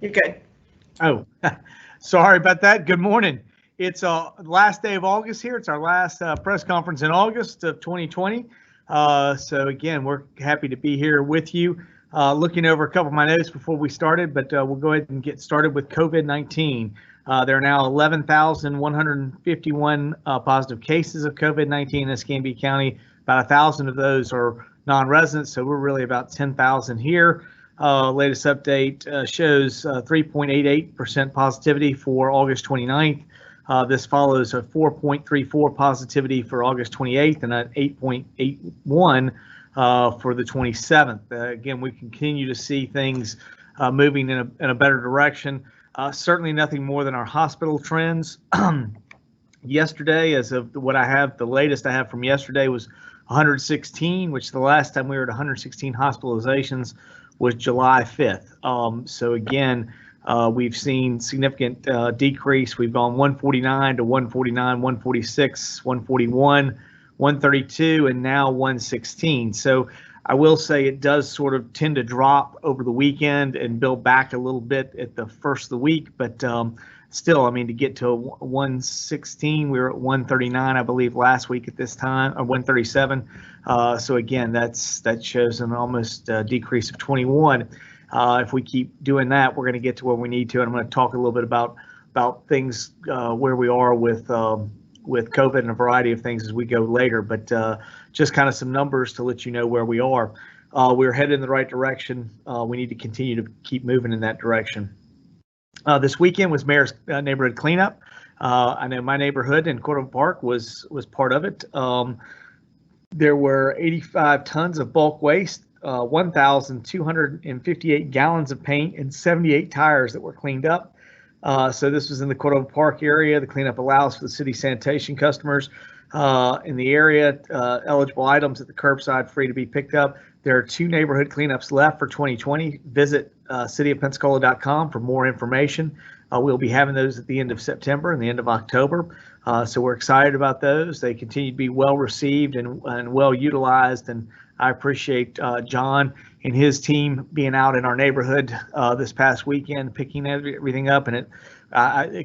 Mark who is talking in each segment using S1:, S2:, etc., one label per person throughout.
S1: You're good.
S2: Oh, sorry about that. Good morning. It's last day of August here. It's our last press conference in August of 2020. So again, we're happy to be here with you. Looking over a couple of my notes before we started, but we'll go ahead and get started with COVID-19. There are now 11,151 positive cases of COVID-19 in Escambia County. About 1,000 of those are non-residents, so we're really about 10,000 here. Latest update shows 3.88% positivity for August 29th. This follows a 4.34 positivity for August 28th and an 8.81 for the 27th. Again, we continue to see things moving in a better direction. Certainly nothing more than our hospital trends. Yesterday, as of what I have, the latest I have from yesterday was 116, which the last time we were at 116 hospitalizations was July 5th. So again, we've seen significant decrease. We've gone 149 to 149, 146, 141, 132, and now 116. So I will say it does sort of tend to drop over the weekend and build back a little bit at the first of the week, but still, I mean, to get to 116, we were at 139, I believe, last week at this time, or 137. So again, that shows an almost decrease of 21. If we keep doing that, we're going to get to where we need to. And I'm going to talk a little bit about things where we are with COVID and a variety of things as we go later. But just kind of some numbers to let you know where we are. We're headed in the right direction. We need to continue to keep moving in that direction. This weekend was Mayor's neighborhood cleanup. I know my neighborhood in Cordova Park was part of it. There were 85 tons of bulk waste, 1,258 gallons of paint, and 78 tires that were cleaned up. So this was in the Cordova Park area. The cleanup allows for the city sanitation customers in the area eligible items at the curbside free to be picked up. There are 2 neighborhood cleanups left for 2020. Visit cityofpensacola.com for more information. We'll be having those at the end of September and the end of October. So we're excited about those. They continue to be well received and well utilized. And I appreciate John and his team being out in our neighborhood this past weekend, picking everything up. And it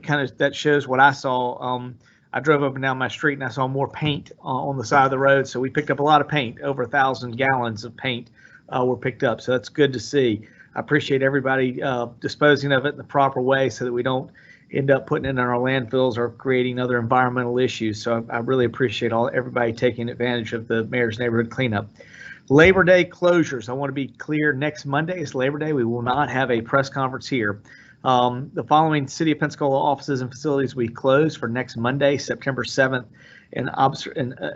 S2: kind of, that shows what I saw. I drove up and down my street and I saw more paint on the side of the road. So we picked up a lot of paint. Over 1,000 gallons of paint were picked up. So that's good to see. I appreciate everybody disposing of it in the proper way so that we don't end up putting it in our landfills or creating other environmental issues. So I really appreciate everybody taking advantage of the Mayor's Neighborhood Cleanup. Labor Day closures. I want to be clear, next Monday is Labor Day. We will not have a press conference here. The following City of Pensacola offices and facilities we close for next Monday, September 7th, in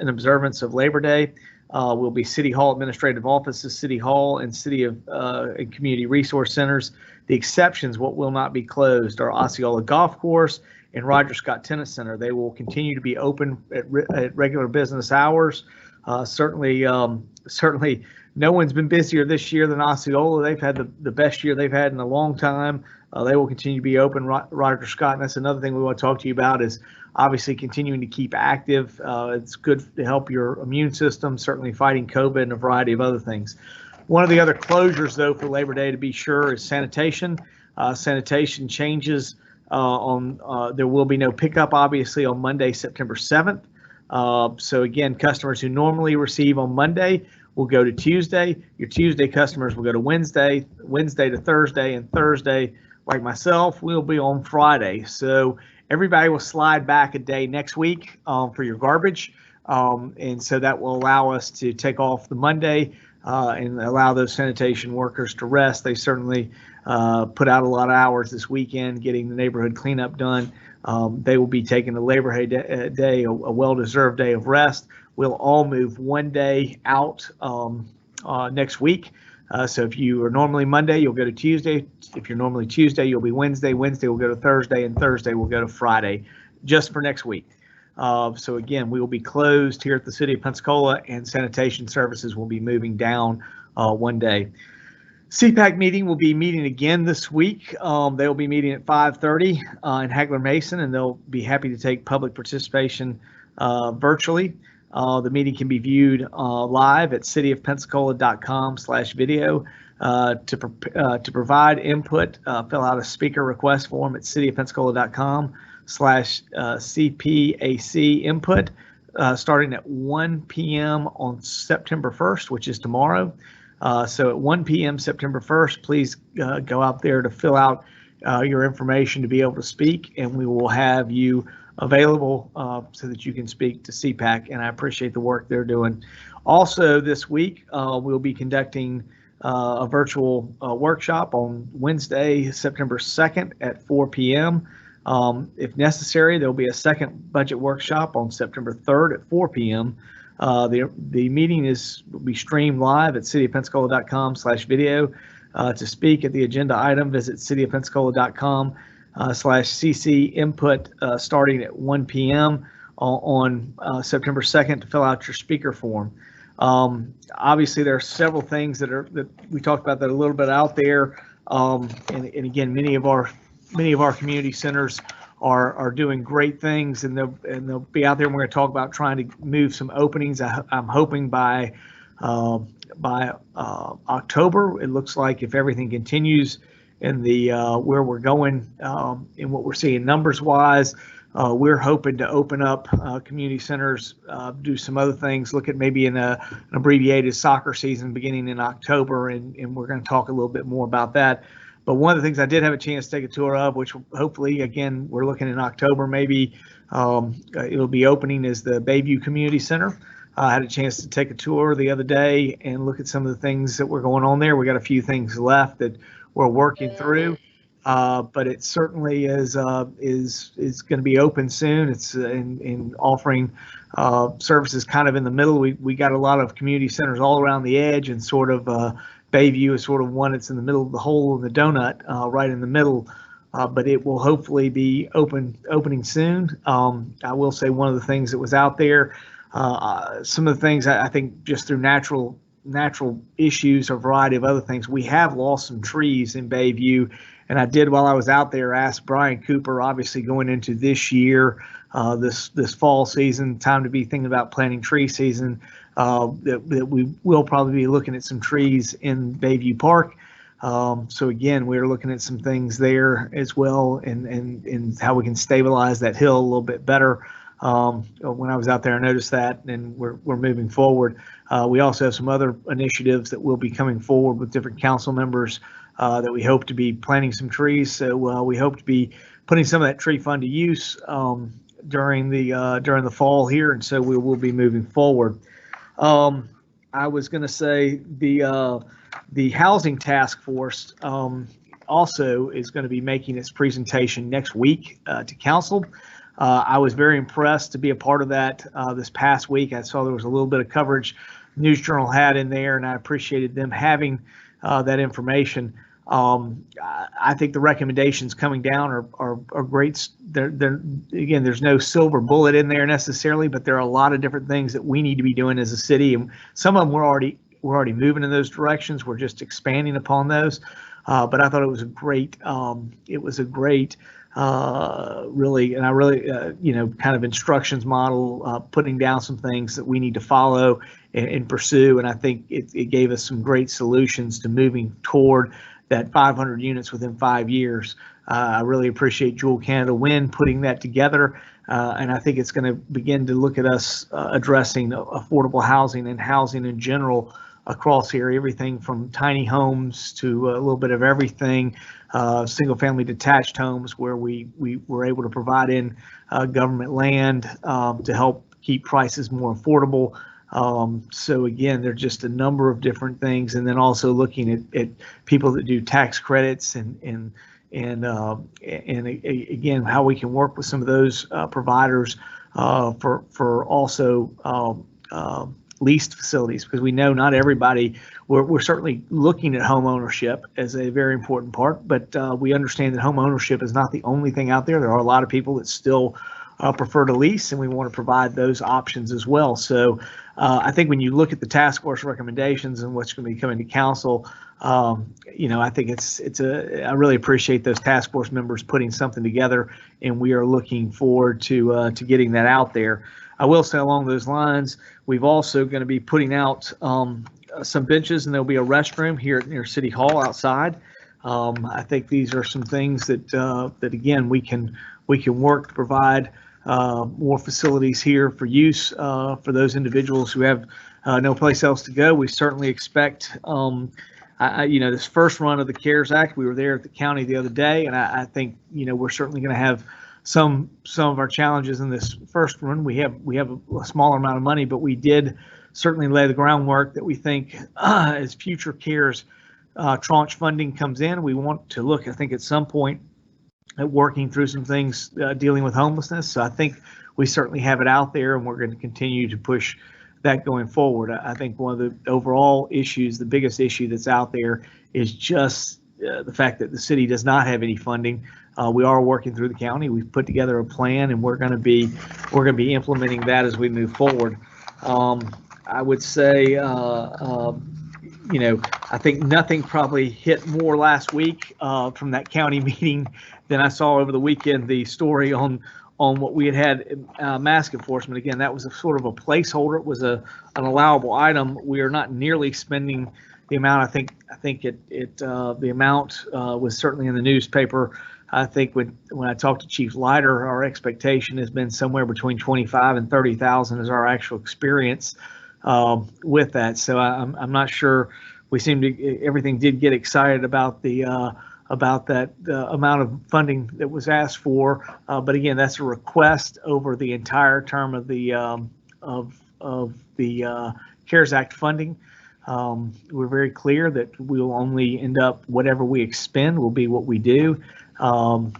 S2: observance of Labor Day. Will be City Hall administrative offices, City Hall, and City of and Community Resource Centers. The exceptions, what will not be closed, are Osceola Golf Course and Roger Scott Tennis Center. They will continue to be open at regular business hours. Certainly, no one's been busier this year than Osceola. They've had the best year they've had in a long time. They will continue to be open. Roger Scott, and that's another thing we want to talk to you about, is obviously continuing to keep active. It's good to help your immune system, certainly fighting COVID and a variety of other things. One of the other closures, though, for Labor Day, to be sure, is sanitation. Sanitation changes there will be no pickup, obviously, on Monday, September 7th. So again, customers who normally receive on Monday will go to Tuesday. Your Tuesday customers will go to Wednesday, Wednesday to Thursday, and Thursday, like myself, will be on Friday. So everybody will slide back a day next week for your garbage. And so that will allow us to take off the Monday and allow those sanitation workers to rest. They certainly put out a lot of hours this weekend getting the neighborhood cleanup done. They will be taking the Labor Day, a well-deserved day of rest. We'll all move one day out next week. So if you are normally Monday, you'll go to Tuesday. If you're normally Tuesday, you'll be Wednesday. Wednesday will go to Thursday, and Thursday will go to Friday, just for next week. So again, we will be closed here at the City of Pensacola, and sanitation services will be moving down one day. Cpac Meeting will be meeting again this week. They will be meeting at 5:30 in Hagler Mason, and they'll be happy to take public participation virtually. The meeting can be viewed live at cityofpensacola.com/video. to provide input. Fill out a speaker request form at cityofpensacola.com/CPAC input, starting at 1 p.m. on September 1st, which is tomorrow. So at 1 p.m. September 1st, please go out there to fill out your information to be able to speak, and we will have you available so that you can speak to Cpac, and I appreciate the work they're doing. Also this week, we'll be conducting a virtual workshop on Wednesday, September 2nd at 4 p.m. If necessary, there'll be a second budget workshop on September 3rd at 4 p.m. The meeting will be streamed live at cityofpensacola.com/video. To speak at the agenda item, visit cityofpensacola.com/cc input starting at 1 p.m. on September 2nd to fill out your speaker form. Obviously, there are several things that we talked about that are a little bit out there, and again, many of our community centers are doing great things, and they'll be out there. And we're going to talk about trying to move some openings. I'm hoping by October. It looks like if everything continues in the where we're going and what we're seeing numbers wise, we're hoping to open up community centers, do some other things, look at maybe an abbreviated soccer season beginning in October, and we're going to talk a little bit more about that. But one of the things I did have a chance to take a tour of, which hopefully, again, we're looking in October, maybe it'll be opening, is the Bayview Community Center. I had a chance to take a tour the other day and look at some of the things that were going on there. We got a few things left that we're working through, but it certainly is going to be open soon. It's in offering services kind of in the middle. We got a lot of community centers all around the edge, and sort of Bayview is sort of one that's in the middle of the hole in the donut, right in the middle. But it will hopefully be opening soon. I will say one of the things that was out there. Some of the things I think just through natural issues, or a variety of other things, we have lost some trees in Bayview, and I did, while I was out there, ask Brian Cooper, obviously going into this year, this fall season, time to be thinking about planting tree season, that we will probably be looking at some trees in Bayview Park. So again, we're looking at some things there as well, and how we can stabilize that hill a little bit better. When I was out there, I noticed that, and we're moving forward. We also have some other initiatives that will be coming forward with different council members that we hope to be planting some trees. So we hope to be putting some of that tree fund to use during the fall here, and so we will be moving forward. I was going to say the housing task force also is going to be making its presentation next week to council. I was very impressed to be a part of that this past week. I saw there was a little bit of coverage News Journal had in there, and I appreciated them having that information. I think the recommendations coming down are great. Again, there's no silver bullet in there necessarily, but there are a lot of different things that we need to be doing as a city, and some of them we're already moving in those directions. We're just expanding upon those. But I thought it was a great really kind of instructions model, putting down some things that we need to follow and pursue. And I think it gave us some great solutions to moving toward that 500 units within 5 years. I really appreciate Jewel Canada Wind putting that together. And I think it's going to begin to look at us addressing affordable housing and housing in general across here, everything from tiny homes to a little bit of everything, single family detached homes where we were able to provide in government land to help keep prices more affordable. So again, there's just a number of different things, and then also looking at people that do tax credits and again, how we can work with some of those providers for also leased facilities, because we know not everybody, we're certainly looking at home ownership as a very important part, but we understand that home ownership is not the only thing out there. There are a lot of people that still prefer to lease, and we want to provide those options as well. So I think when you look at the task force recommendations and what's going to be coming to council, I think I really appreciate those task force members putting something together, and we are looking forward to getting that out there. I will say along those lines, we've also going to be putting out some benches, and there'll be a restroom here near City Hall outside. I think these are some things that that again we can work to provide more facilities here for use for those individuals who have no place else to go. We certainly expect, this first run of the CARES Act. We were there at the county the other day, and I think we're certainly going to have some of our challenges in this first run. We have a smaller amount of money, but we did certainly lay the groundwork that we think as future CARES tranche funding comes in, we want to look, I think, at some point at working through some things dealing with homelessness. So I think we certainly have it out there, and we're going to continue to push that going forward. I think one of the overall issues, the biggest issue that's out there, is just the fact that the city does not have any funding. We are working through the county. We've put together a plan, and we're going to be implementing that as we move forward. I would say, I think nothing probably hit more last week from that county meeting than I saw over the weekend. The story on what we had mask enforcement. Again, that was a sort of a placeholder. It was an allowable item. We are not nearly spending the amount. I think the amount was certainly in the newspaper. I think when I talked to Chief Leiter, our expectation has been somewhere between 25 and 30,000 is our actual experience with that. So I'm not sure. We seem to everything did get excited about the amount of funding that was asked for, but again, that's a request over the entire term of the CARES Act funding. We're very clear that we'll only end up whatever we expend will be what we do. So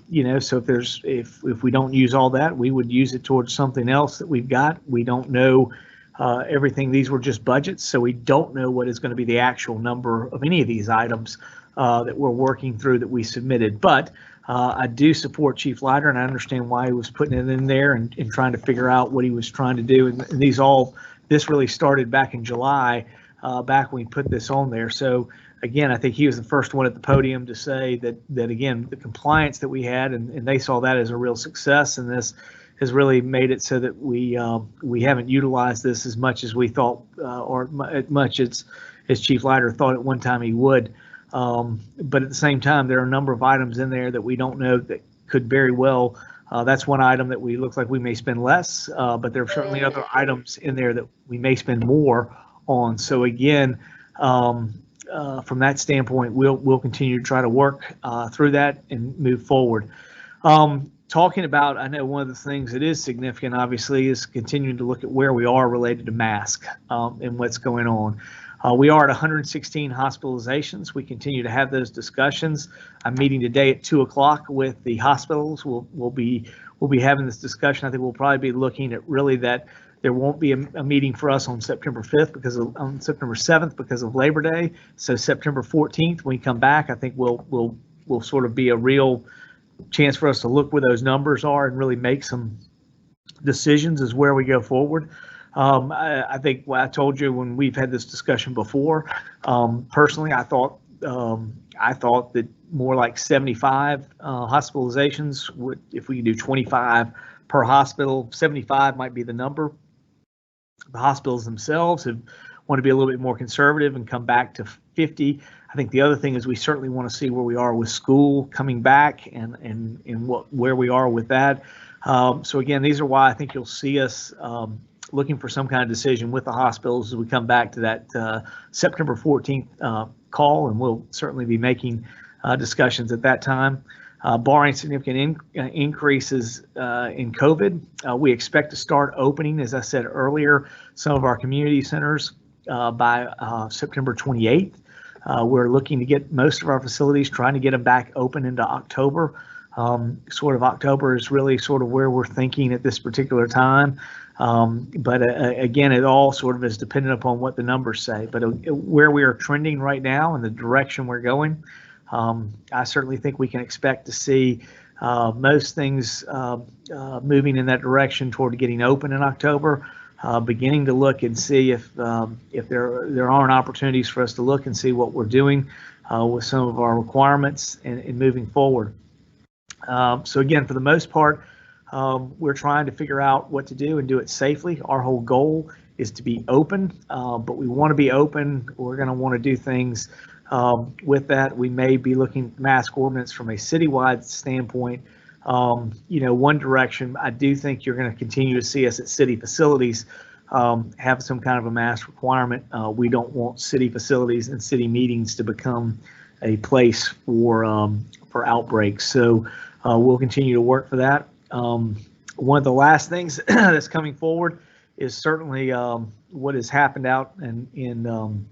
S2: if we don't use all that, we would use it towards something else that we've got. We don't know everything. These were just budgets, so we don't know what is going to be the actual number of any of these items that we're working through that we submitted. But I do support Chief Leiter, and I understand why he was putting it in there and trying to figure out what he was trying to do. And this really started back in July, back when we put this on there. So again, I think he was the first one at the podium to say that again, the compliance that we had, and they saw that as a real success, and this has really made it so that we haven't utilized this as much as we thought, or as much as Chief Leiter thought at one time he would. But at the same time, there are a number of items in there that we don't know that could very well. That's one item that we looks like we may spend less, but there are certainly other items in there that we may spend more on. So again, from that standpoint, we'll continue to try to work through that and move forward. Talking about, I know one of the things that is significant, obviously, is continuing to look at where we are related to mask and what's going on. We are at 116 hospitalizations. We continue to have those discussions. I'm meeting today at 2 o'clock with the hospitals. We'll be having this discussion. I think we'll probably be looking at really that there won't be a meeting for us on September 5th on September 7th because of Labor Day. So September 14th, when we come back, I think we'll sort of be a real chance for us to look where those numbers are and really make some decisions as where we go forward. I think what I told you when we've had this discussion before, personally, I thought that more like 75 hospitalizations would, if we could do 25 per hospital, 75 might be the number. The hospitals themselves want to be a little bit more conservative and come back to 50. I think the other thing is we certainly want to see where we are with school coming back and where we are with that. So again, these are why I think you'll see us looking for some kind of decision with the hospitals as we come back to that September 14th call, and we'll certainly be making discussions at that time. Barring significant increases in COVID, we expect to start opening, as I said earlier, some of our community centers by September 28th. We're looking to get most of our facilities, trying to get them back open into October. Sort of October is really sort of where we're thinking at this particular time. But again, it all sort of is dependent upon what the numbers say. But where we are trending right now and the direction we're going, I certainly think we can expect to see most things moving in that direction toward getting open in October. Beginning to look and see if there aren't opportunities for us to look and see what we're doing with some of our requirements and moving forward. So again, for the most part, We're trying to figure out what to do and do it safely. Our whole goal is to be open, but we want to be open. We're going to want to do things with that. We may be looking at mask ordinance from a citywide standpoint. One direction, I do think you're going to continue to see us at city facilities have some kind of a mask requirement. We don't want city facilities and city meetings to become a place for outbreaks. So we'll continue to work for that. One of the last things that's coming forward is certainly what has happened out in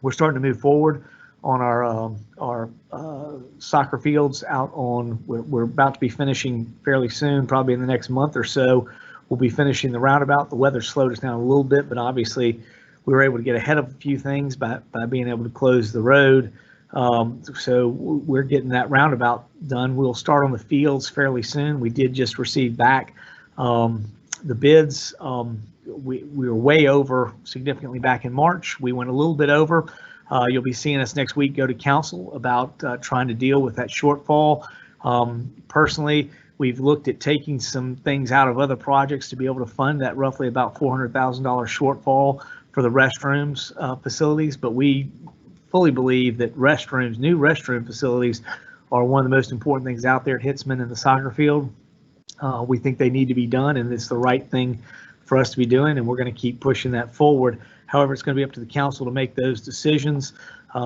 S2: we're starting to move forward on our soccer fields out on, we're about to be finishing fairly soon, probably in the next month or so. We'll be finishing the roundabout. The weather slowed us down a little bit, but obviously we were able to get ahead of a few things by being able to close the road. So we're getting that roundabout done. We'll start on the fields fairly soon. We did just receive back the bids. We were way over significantly back in March. We went a little bit over. You'll be seeing us next week go to council about trying to deal with that shortfall. Personally, we've looked at taking some things out of other projects to be able to fund that roughly about $400,000 shortfall for the restrooms facilities, but we fully believe that new restroom facilities are one of the most important things out there at Hitzman and the soccer field. We think they need to be done, and it's the right thing for us to be doing, and we're going to keep pushing that forward. However, it's going to be up to the council to make those decisions.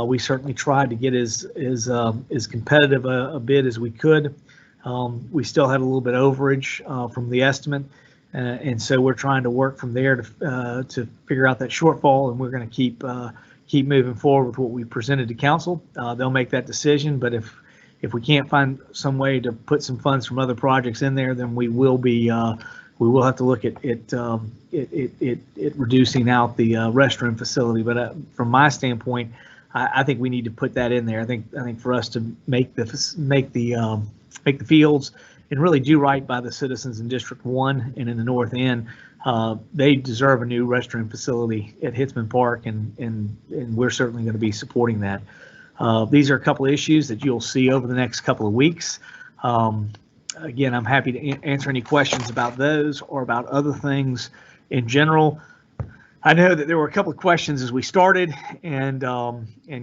S2: We certainly tried to get as competitive a bid as we could. We still had a little bit overage from the estimate, and so we're trying to work from there to figure out that shortfall, and we're going to keep moving forward with what we presented to council. They'll make that decision, but if we can't find some way to put some funds from other projects in there, then we will have to look at reducing out the restroom facility. But from my standpoint, I think we need to put that in there. I think for us to make the fields and really do right by the citizens in District 1 and in the North End, they deserve a new restroom facility at Hitzman Park, and we're certainly going to be supporting that. These are a couple of issues that you'll see over the next couple of weeks. Again, I'm happy to answer any questions about those or about other things in general. I know that there were a couple of questions as we started, and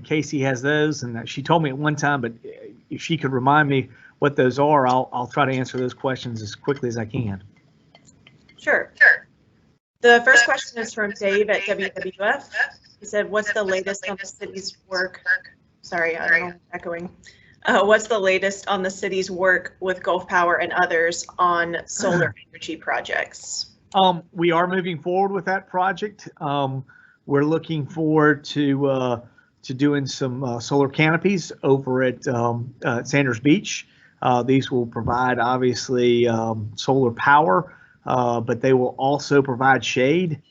S2: Casey has those, and she told me at one time, but if she could remind me what those are, I'll try to answer those questions as quickly as I can.
S1: Sure. The first question is from Dave at WWF. He said, what's the latest on the city's work? Sorry, I don't know, echoing. What's the latest on the city's work with Gulf Power and others on solar energy projects?
S2: We are moving forward with that project. We're looking forward to doing some solar canopies over at Sanders Beach. These will provide obviously solar power, but they will also provide shade.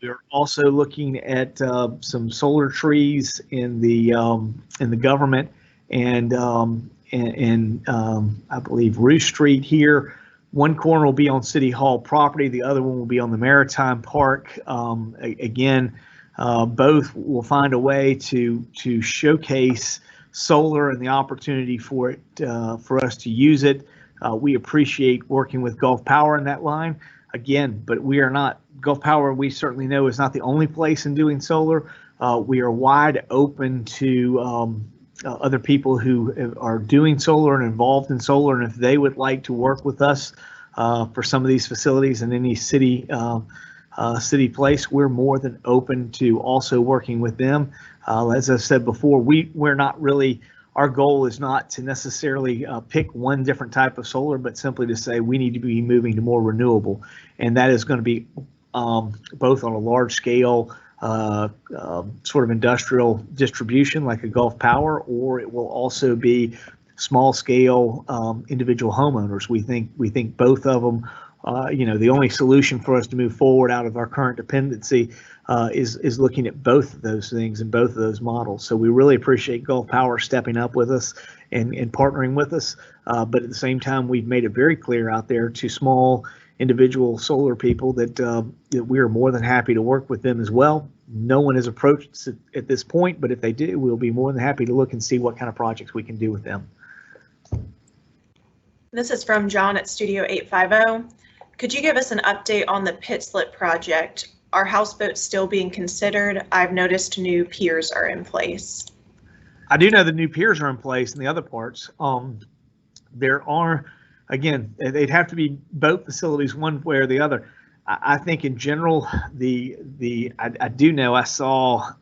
S2: We're also looking at some solar trees in the government and I believe Roost Street here. One corner will be on City Hall property. The other one will be on the Maritime Park. Again, both will find a way to showcase solar and the opportunity for it for us to use it. We appreciate working with Gulf Power in that line. Again, but we are not, Gulf Power, we certainly know, is not the only place in doing solar. We are wide open to other people who are doing solar and involved in solar, and if they would like to work with us for some of these facilities in any city place, we're more than open to also working with them. As I said before, we're not really, our goal is not to necessarily pick one different type of solar, but simply to say we need to be moving to more renewable, and that is going to be both on a large scale sort of industrial distribution like a Gulf Power, or it will also be small scale individual homeowners. We think both of them, the only solution for us to move forward out of our current dependency is looking at both of those things and both of those models. So we really appreciate Gulf Power stepping up with us and partnering with us. But at the same time, we've made it very clear out there to small individual solar people that we are more than happy to work with them as well. No one has approached us at this point, but if they do, we'll be more than happy to look and see what kind of projects we can do with them.
S1: This is from John at Studio 850. Could you give us an update on the pit slip project? Are houseboats still being considered? I've noticed new piers are in place.
S2: I do know the new piers are in place in the other parts. There are, again, they'd have to be boat facilities one way or the other. I think in general, I do know I saw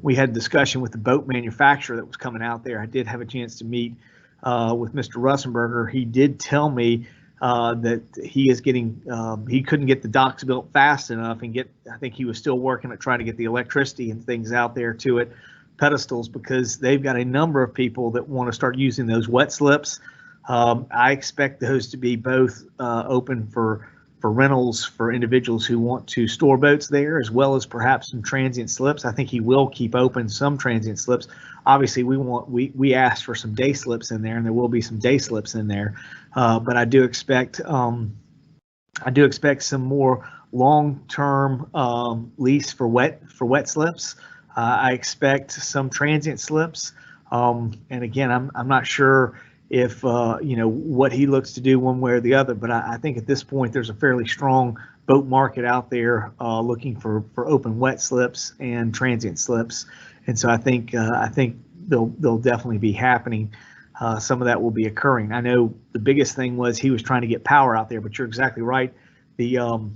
S2: we had a discussion with the boat manufacturer that was coming out there. I did have a chance to meet with Mr. Russenberger. He did tell me that he is getting he couldn't get the docks built fast enough and I think he was still working at trying to get the electricity and things out there to it, pedestals, because they've got a number of people that want to start using those wet slips. I expect those to be both open for rentals for individuals who want to store boats there, as well as perhaps some transient slips. I think he will keep open some transient slips. Obviously, we asked for some day slips in there, and there will be some day slips in there. But I do expect some more long-term lease for wet slips. I expect some transient slips, and again, I'm not sure if what he looks to do one way or the other, but I think at this point there's a fairly strong boat market out there looking for open wet slips and transient slips, and so I think they'll definitely be happening. Some of that will be occurring. I know the biggest thing was he was trying to get power out there, but you're exactly right. The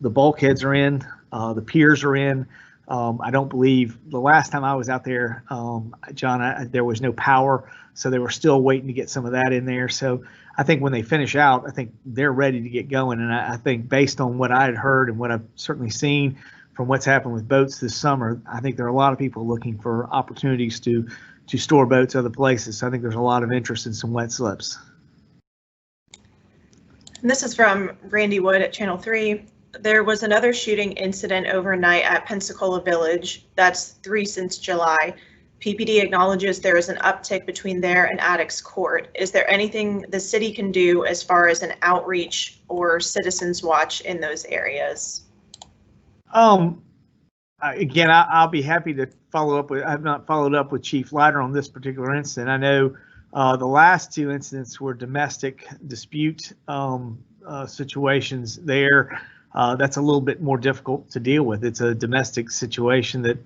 S2: bulkheads are in, the piers are in. I don't believe the last time I was out there, John, there was no power, so they were still waiting to get some of that in there. So I think when they finish out, I think they're ready to get going. And I think based on what I had heard and what I've certainly seen from what's happened with boats this summer, I think there are a lot of people looking for opportunities to store boats other places. So I think there's a lot of interest in some wet slips.
S1: And this is from Randy Wood at Channel 3. There was another shooting incident overnight at Pensacola Village. That's 3 since July. PPD acknowledges there is an uptick between there and Addicts Court. Is there anything the city can do as far as an outreach or citizens watch in those areas?
S2: Again, I'll be happy to follow up with. I've not followed up with Chief Leiter on this particular incident. I know the last 2 incidents were domestic dispute situations there. That's a little bit more difficult to deal with. It's a domestic situation that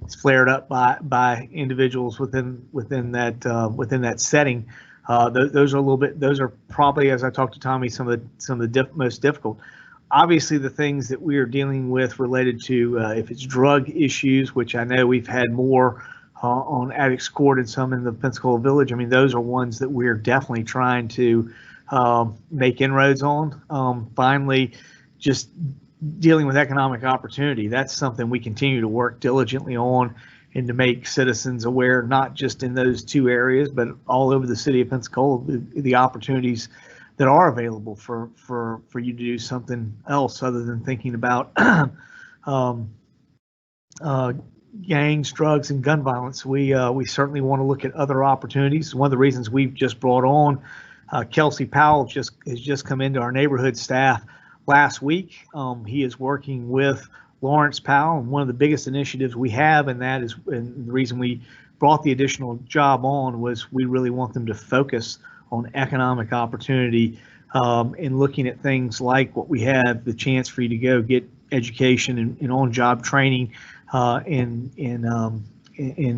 S2: is flared up by individuals within that setting. Those are a little bit. Those are probably, as I talked to Tommy, some of the most difficult. Obviously, the things that we are dealing with related to if it's drug issues, which I know we've had more on Addicts Court and some in the Pensacola Village. I mean, those are ones that we're definitely trying to make inroads on. Finally, just dealing with economic opportunity. That's something we continue to work diligently on and to make citizens aware, not just in those 2 areas, but all over the city of Pensacola, the opportunities that are available for you to do something else other than thinking about gangs, drugs, and gun violence. We certainly want to look at other opportunities. One of the reasons we've just brought on Kelsey Powell has just come into our neighborhood staff last week. He is working with Lawrence Powell, and one of the biggest initiatives we have, and that is, and the reason we brought the additional job on was we really want them to focus on economic opportunity and looking at things like what we have the chance for you to go get education and on-job training in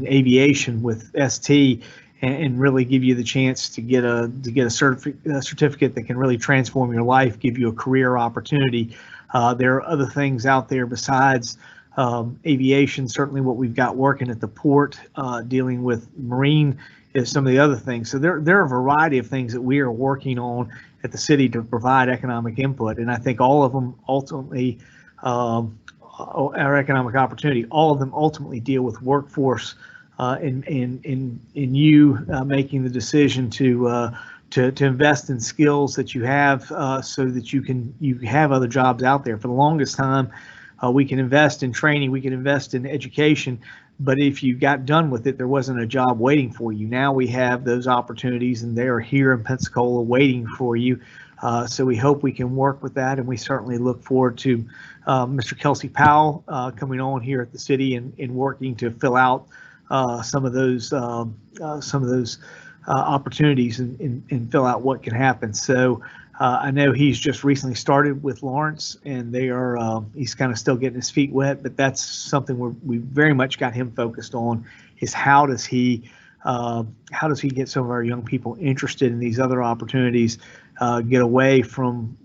S2: aviation with ST, and really give you the chance to get a certificate that can really transform your life, give you a career opportunity. There are other things out there besides aviation. Certainly what we've got working at the port, dealing with marine, is some of the other things. So there are a variety of things that we are working on at the city to provide economic input. And I think all of them ultimately, our economic opportunity, all of them ultimately deal with workforce in you making the decision to invest in skills that you have so that you have other jobs out there. For the longest time, we can invest in training, we can invest in education, but if you got done with it, there wasn't a job waiting for you. Now we have those opportunities, and they are here in Pensacola waiting for you. So we hope we can work with that, and we certainly look forward to Mr. Kelsey Powell coming on here at the city and working to fill out some of those opportunities and fill out what can happen. So I know he's just recently started with Lawrence, and they are he's kind of still getting his feet wet, but that's something we very much got him focused on, is how does he get some of our young people interested in these other opportunities, get away from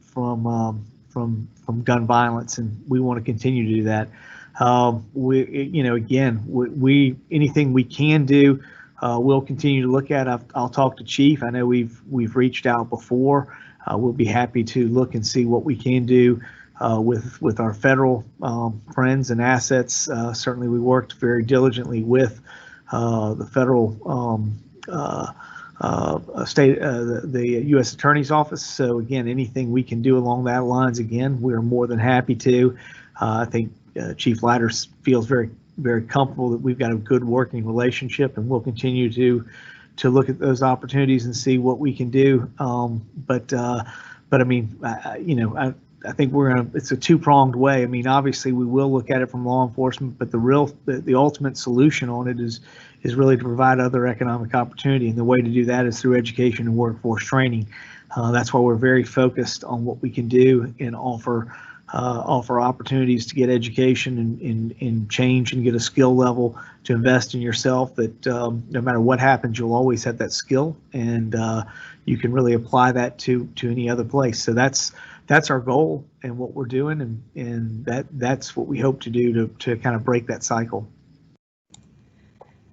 S2: gun violence, and we want to continue to do that. We anything we can do, we'll continue to look at. I'll talk to Chief. I know we've reached out before. We'll be happy to look and see what we can do with our federal friends and assets. Certainly, we worked very diligently with the federal the U.S. Attorney's Office. So again, anything we can do along that lines, again, we're more than happy to. I think Chief Leiter feels very, very comfortable that we've got a good working relationship, and we'll continue to look at those opportunities and see what we can do. But I mean, I think it's a two-pronged way. I mean, obviously we will look at it from law enforcement, but the ultimate solution on it is really to provide other economic opportunity. And the way to do that is through education and workforce training. That's why we're very focused on what we can do and offer opportunities to get education and change and get a skill level to invest in yourself, that no matter what happens, you'll always have that skill, and you can really apply that to any other place. So that's our goal and what we're doing, and that's what we hope to do to kind of break that cycle.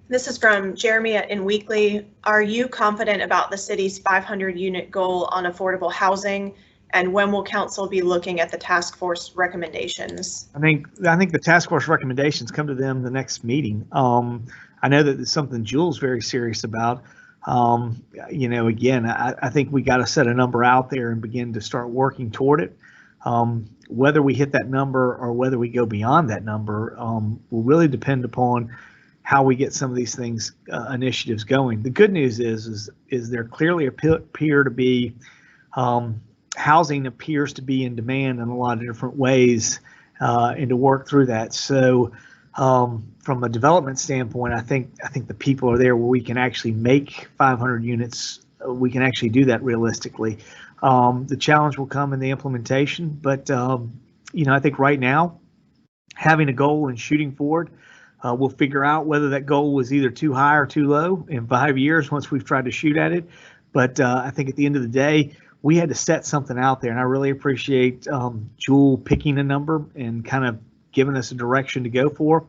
S1: This is from Jeremy in Weekly. Are you confident about the city's 500 unit goal on affordable housing? And when will council be looking at the task force recommendations? I think
S2: the task force recommendations come to them the next meeting. I know that it's something Jules very serious about. Again, I think we got to set a number out there and begin to start working toward it. Whether we hit that number or whether we go beyond that number will really depend upon how we get some of these things, initiatives going. The good news is there clearly appear to be housing appears to be in demand in a lot of different ways, and to work through that. So from a development standpoint, I think the people are there where we can actually make 500 units. We can actually do that realistically. The challenge will come in the implementation, but I think right now, having a goal and shooting forward, we'll figure out whether that goal was either too high or too low in 5 years once we've tried to shoot at it. But I think at the end of the day, we had to set something out there, and I really appreciate Jewel picking a number and kind of giving us a direction to go for.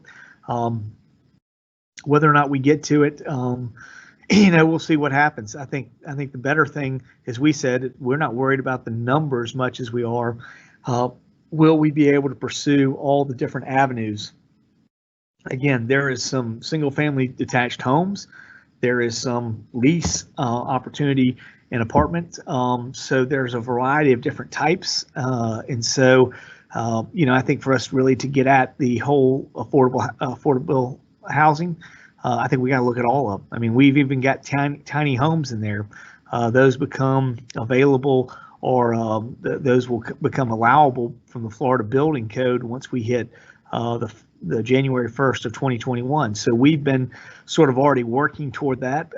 S2: Whether or not we get to it, we'll see what happens. I think the better thing, as we said, we're not worried about the number as much as we are, will we be able to pursue all the different avenues? Again, there is some single-family detached homes. There is some lease opportunity in apartment. So there's a variety of different types. And so, I think for us really to get at the whole affordable housing, I think we got to look at all of them. I mean, we've even got tiny homes in there. Those become available, or those will become allowable from the Florida Building Code once we hit the January 1st of 2021. So we've been sort of already working toward that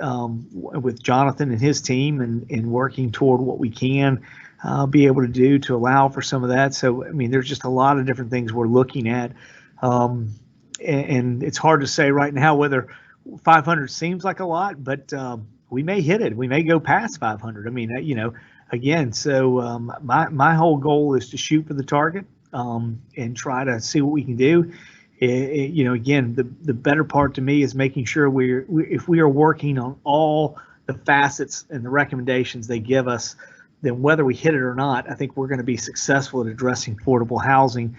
S2: with Jonathan and his team, and working toward what we can be able to do to allow for some of that. So, I mean, there's just a lot of different things we're looking at. And it's hard to say right now whether 500 seems like a lot, but we may hit it. We may go past 500. I mean, again, so my whole goal is to shoot for the target and try to see what we can do. Again, the better part to me is making sure if we are working on all the facets and the recommendations they give us, then whether we hit it or not, I think we're going to be successful at addressing affordable housing,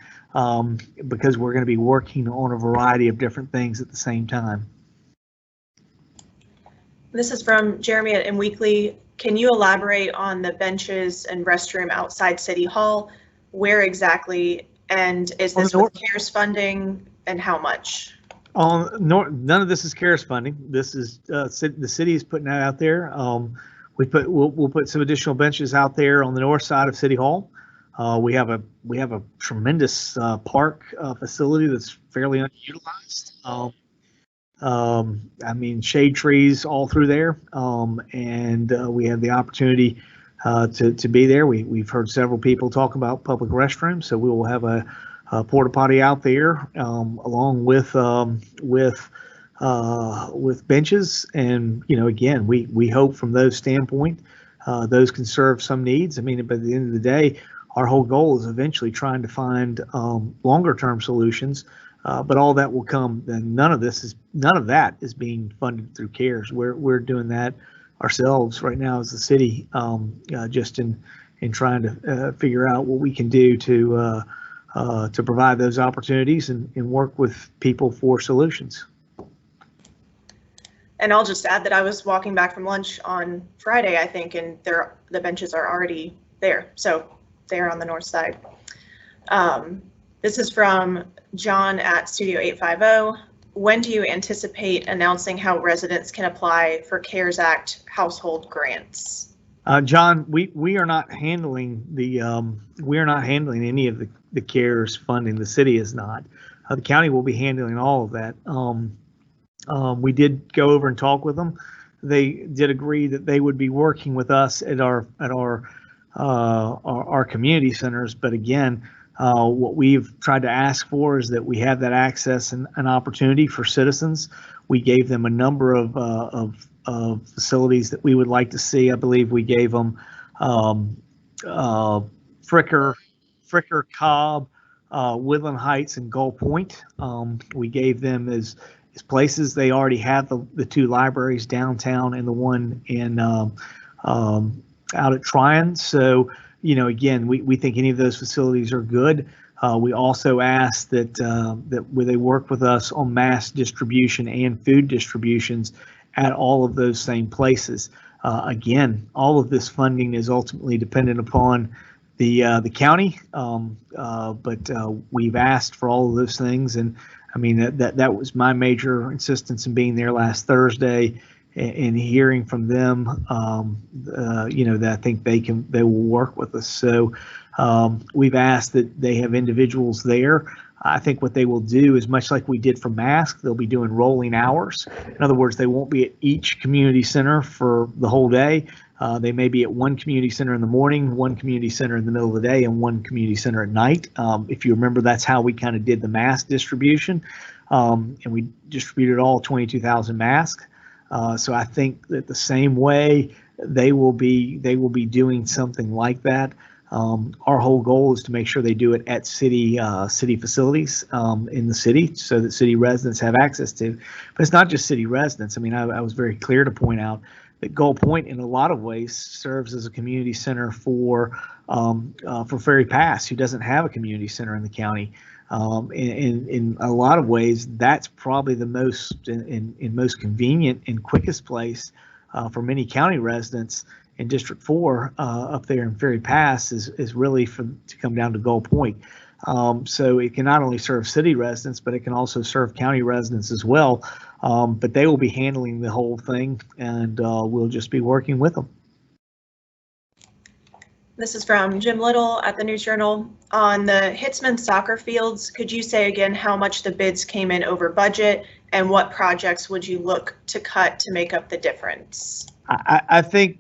S2: because we're going to be working on a variety of different things at the same time.
S1: This is from Jeremy at Weekly. Can you elaborate on the benches and restroom outside City Hall? Where exactly? And is this with CARES funding, and how much?
S2: None of this is CARES funding. This is the city is putting that out there. We'll put some additional benches out there on the north side of City Hall. We have a tremendous park facility that's fairly unutilized. I mean, shade trees all through there, and we have the opportunity to be there. We've heard several people talk about public restrooms, so we will have a porta potty out there, along with benches. And again, we hope from those standpoint, those can serve some needs. I mean, but at the end of the day, our whole goal is eventually trying to find longer term solutions. But all that will come. Then none of that is being funded through CARES. We're doing that ourselves right now as the city, just in trying to figure out what we can do to provide those opportunities and work with people for solutions.
S1: And I'll just add that I was walking back from lunch on Friday, I think, and the benches are already there. So they're on the north side. This is from John at Studio 850. When do you anticipate announcing how residents can apply for CARES Act household grants?
S2: John, we are not handling any of the CARES funding. The city is not. The county will be handling all of that. We did go over and talk with them. They did agree that they would be working with us at our community centers. But again, what we've tried to ask for is that we have that access and an opportunity for citizens. We gave them a number of facilities that we would like to see. I believe we gave them Fricker, Cobb, Woodland Heights, and Gull Point. We gave them as places. They already have the two libraries downtown and the one in out at Tryon. So again, we think any of those facilities are good. We also ask that they work with us on mass distribution and food distributions at all of those same places. Again, all of this funding is ultimately dependent upon the county, but we've asked for all of those things. And I mean, that was my major insistence in being there last Thursday and hearing from them, that I think they will work with us. So we've asked that they have individuals there. I think what they will do is much like we did for masks, they'll be doing rolling hours. In other words, they won't be at each community center for the whole day. They may be at one community center in the morning, one community center in the middle of the day, and one community center at night. If you remember, that's how we kind of did the mask distribution, and we distributed all 22,000 masks. So I think that the same way they will be doing something like that. Our whole goal is to make sure they do it at city facilities in the city, so that city residents have access to. But it's not just city residents. I mean, I was very clear to point out that Gull Point, in a lot of ways, serves as a community center for Ferry Pass, who doesn't have a community center in the county. In a lot of ways, that's probably the most most convenient and quickest place for many county residents in District 4 up there in Ferry Pass is really to come down to Gull Point. So it can not only serve city residents, but it can also serve county residents as well. But they will be handling the whole thing, and we'll just be working with them.
S1: This is from Jim Little at the News Journal. On the Hitzman soccer fields, could you say again how much the bids came in over budget, and what projects would you look to cut to make up the difference?
S2: I think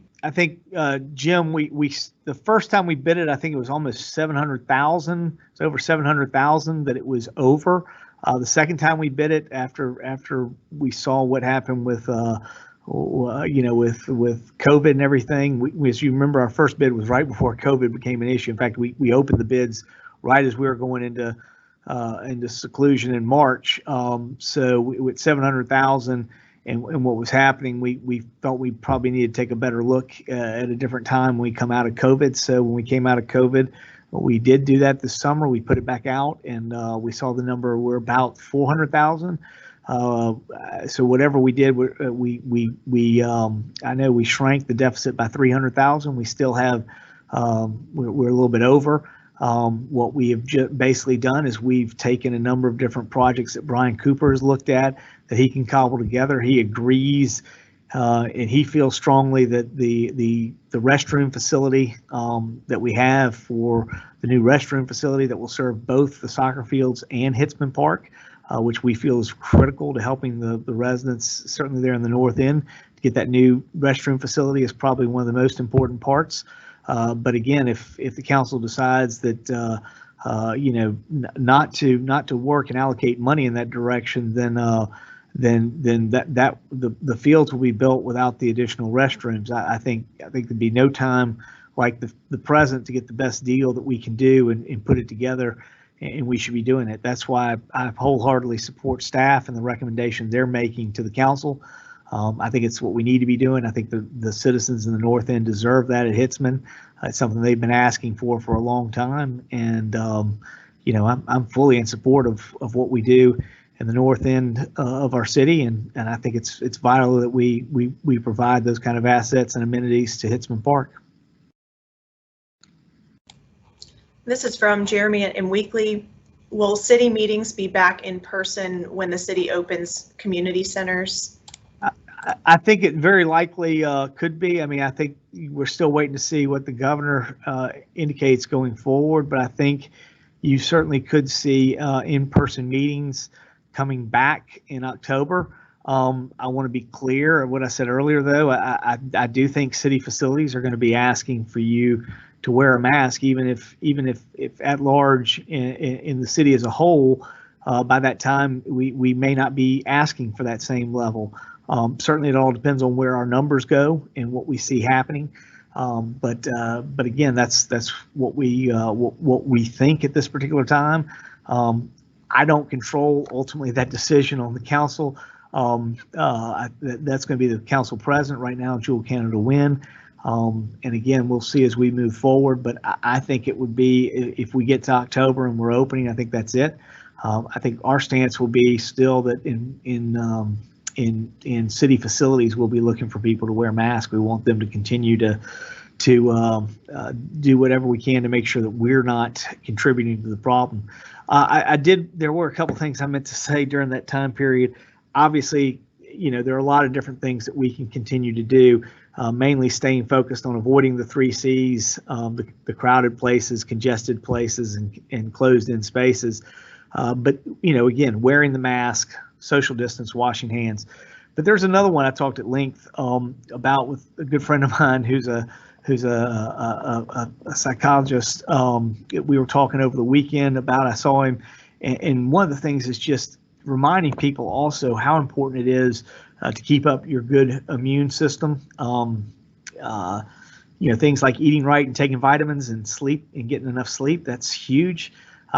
S2: Jim, we the first time we bid it, I think it was almost 700,000. It's over 700,000 that it was over. The second time we bid it, after we saw what happened with with COVID and everything, as you remember, our first bid was right before COVID became an issue. In fact, we opened the bids right as we were going into seclusion in March. So with 700,000 and what was happening, we felt we probably needed to take a better look at a different time when we come out of COVID. So when we came out of COVID, we did do that this summer. We put it back out, and we saw the number. We're about 400,000. So whatever we did, I know we shrank the deficit by 300,000. We still have, we're a little bit over. What we have basically done is we've taken a number of different projects that Brian Cooper has looked at that he can cobble together. He agrees, and he feels strongly that the restroom facility that we have for the new restroom facility that will serve both the soccer fields and Hitzman Park, which we feel is critical to helping the residents, certainly there in the north end. To get that new restroom facility is probably one of the most important parts. But again, if the council decides that not to work and allocate money in that direction, then the fields will be built without the additional restrooms. I think there'd be no time like the present to get the best deal that we can do and put it together, and we should be doing it. That's why I wholeheartedly support staff and the recommendation they're making to the council. I think it's what we need to be doing. I think the citizens in the north end deserve that at Hitzman. It's something they've been asking for a long time, and I'm fully in support of what we do in the north end of our city, and I think it's vital that we provide those kind of assets and amenities to Hitzman Park.
S1: This is from Jeremy at Weekly. Will city meetings be back in person when the city opens community centers?
S2: I think it very likely could be. I mean, I think we're still waiting to see what the governor indicates going forward, but I think you certainly could see in-person meetings coming back in October. I want to be clear of what I said earlier, though. I do think city facilities are going to be asking for you to wear a mask, even if at large in the city as a whole. By that time, we may not be asking for that same level. Certainly, it all depends on where our numbers go and what we see happening. But again, that's what we think at this particular time. I don't control ultimately that decision on the council. That's going to be the council president right now, Jewel Canada Wynn. And again, we'll see as we move forward. But I think it would be, if we get to October and we're opening, I think that's it. I think our stance will be still that in city facilities, we'll be looking for people to wear masks. We want them to continue to do whatever we can to make sure that we're not contributing to the problem. There were a couple things I meant to say during that time period. Obviously, there are a lot of different things that we can continue to do, mainly staying focused on avoiding the 3 C's, the crowded places, congested places, and closed-in spaces. But, again, wearing the mask, social distance, washing hands. But there's another one I talked at length about with a good friend of mine who's a psychologist. We were talking over the weekend about, I saw him, and one of the things is just reminding people also how important it is to keep up your good immune system. Things like eating right and taking vitamins and sleep and getting enough sleep, that's huge.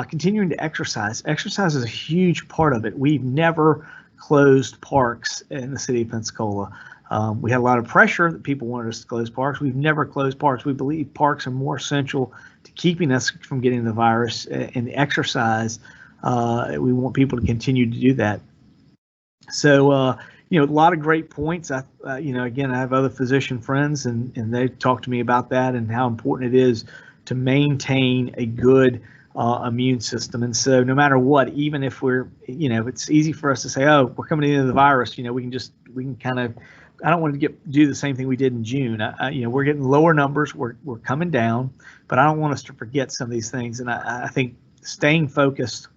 S2: Continuing to exercise. Exercise is a huge part of it. We've never closed parks in the city of Pensacola. We had a lot of pressure that people wanted us to close parks. We've never closed parks. We believe parks are more essential to keeping us from getting the virus, and exercise. We want people to continue to do that. So, a lot of great points. Again, I have other physician friends, and they talk to me about that and how important it is to maintain a good immune system. And so no matter what, even if we're, it's easy for us to say, oh, we're coming into the virus, we can kind of, I don't want to do the same thing we did in June. We're getting lower numbers, we're coming down, but I don't want us to forget some of these things. And I think staying focused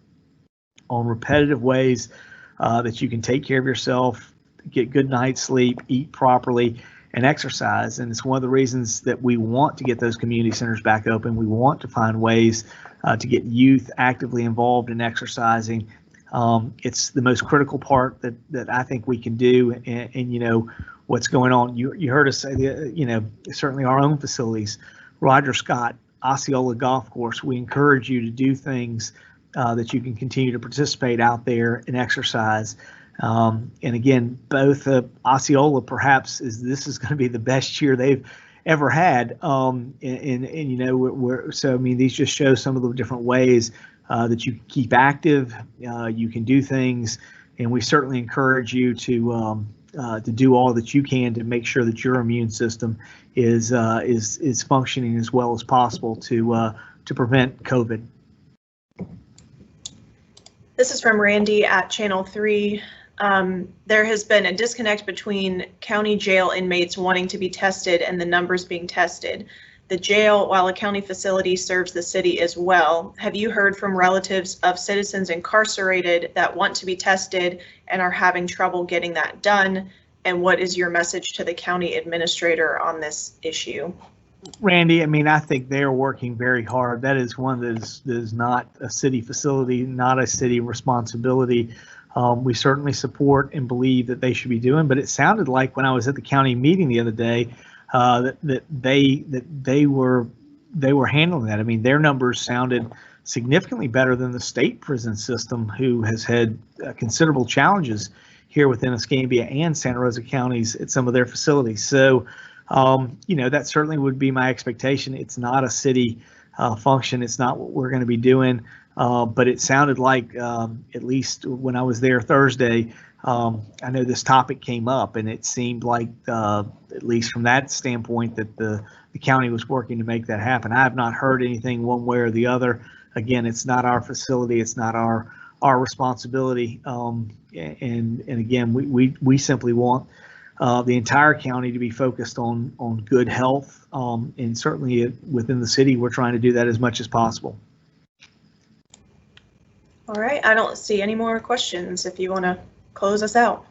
S2: on repetitive ways that you can take care of yourself, get good night's sleep, eat properly, and exercise. And it's one of the reasons that we want to get those community centers back open. We want to find ways to get youth actively involved in exercising. It's the most critical part that I think we can do. And what's going on. You heard us say, certainly our own facilities, Roger Scott, Osceola Golf Course. We encourage you to do things that you can continue to participate out there and exercise. And again, both Osceola perhaps this is going to be the best year they've ever had. So I mean, these just show some of the different ways that you can keep active, you can do things, and we certainly encourage you to do all that you can to make sure that your immune system is functioning as well as possible to prevent COVID.
S1: This is from Randy at Channel 3. There has been a disconnect between county jail inmates wanting to be tested and the numbers being tested. the jail, while a county facility, serves the city as well. Have you heard from relatives of citizens incarcerated that want to be tested and are having trouble getting that done? And what is your message to the county administrator on this issue?
S2: Randy, I mean, I think they're working very hard. That is one that is not a city facility, not a city responsibility. We certainly support and believe that they should be doing, but it sounded like when I was at the county meeting the other day, that they were handling that. I mean, their numbers sounded significantly better than the state prison system, who has had considerable challenges here within Escambia and Santa Rosa counties at some of their facilities. So, that certainly would be my expectation. It's not a city function. It's not what we're going to be doing. But it sounded like, at least when I was there Thursday, I know this topic came up, and it seemed like, at least from that standpoint, that the county was working to make that happen. I have not heard anything one way or the other. Again, it's not our facility. It's not our responsibility. And again, we simply want the entire county to be focused on good health. And certainly within the city, we're trying to do that as much as possible.
S1: All right, I don't see any more questions if you want to close us out.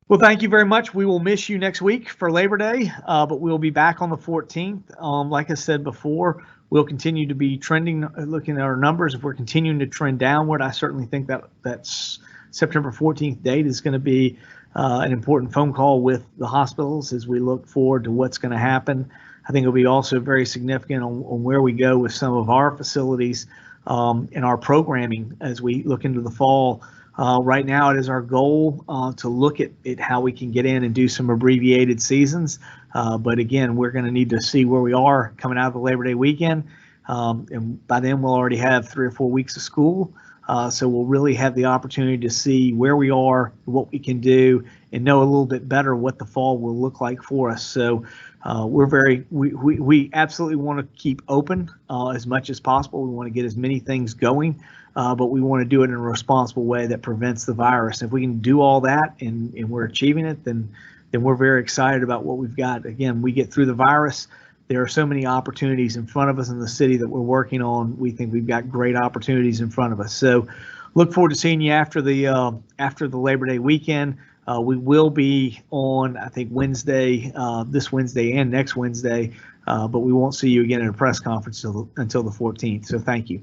S2: Well, thank you very much. We will miss you next week for Labor Day, but we'll be back on the 14th. Like I said before, we'll continue to be trending, looking at our numbers. If we're continuing to trend downward, I certainly think that's September 14th date is going to be an important phone call with the hospitals as we look forward to what's going to happen. I think it'll be also very significant on where we go with some of our facilities in our programming as we look into the fall. Right now, it is our goal to look at how we can get in and do some abbreviated seasons. But again, we're going to need to see where we are coming out of the Labor Day weekend. And by then, we'll already have 3 or 4 weeks of school. So we'll really have the opportunity to see where we are, what we can do, and know a little bit better what the fall will look like for us. So we absolutely want to keep open as much as possible. We want to get as many things going, but we want to do it in a responsible way that prevents the virus. If we can do all that and we're achieving it, then we're very excited about what we've got. Again, we get through the virus. There are so many opportunities in front of us in the city that we're working on. We think we've got great opportunities in front of us. So look forward to seeing you after the Labor Day weekend. We will be on, I think, Wednesday, this Wednesday and next Wednesday, but we won't see you again at a press conference until the 14th. So thank you.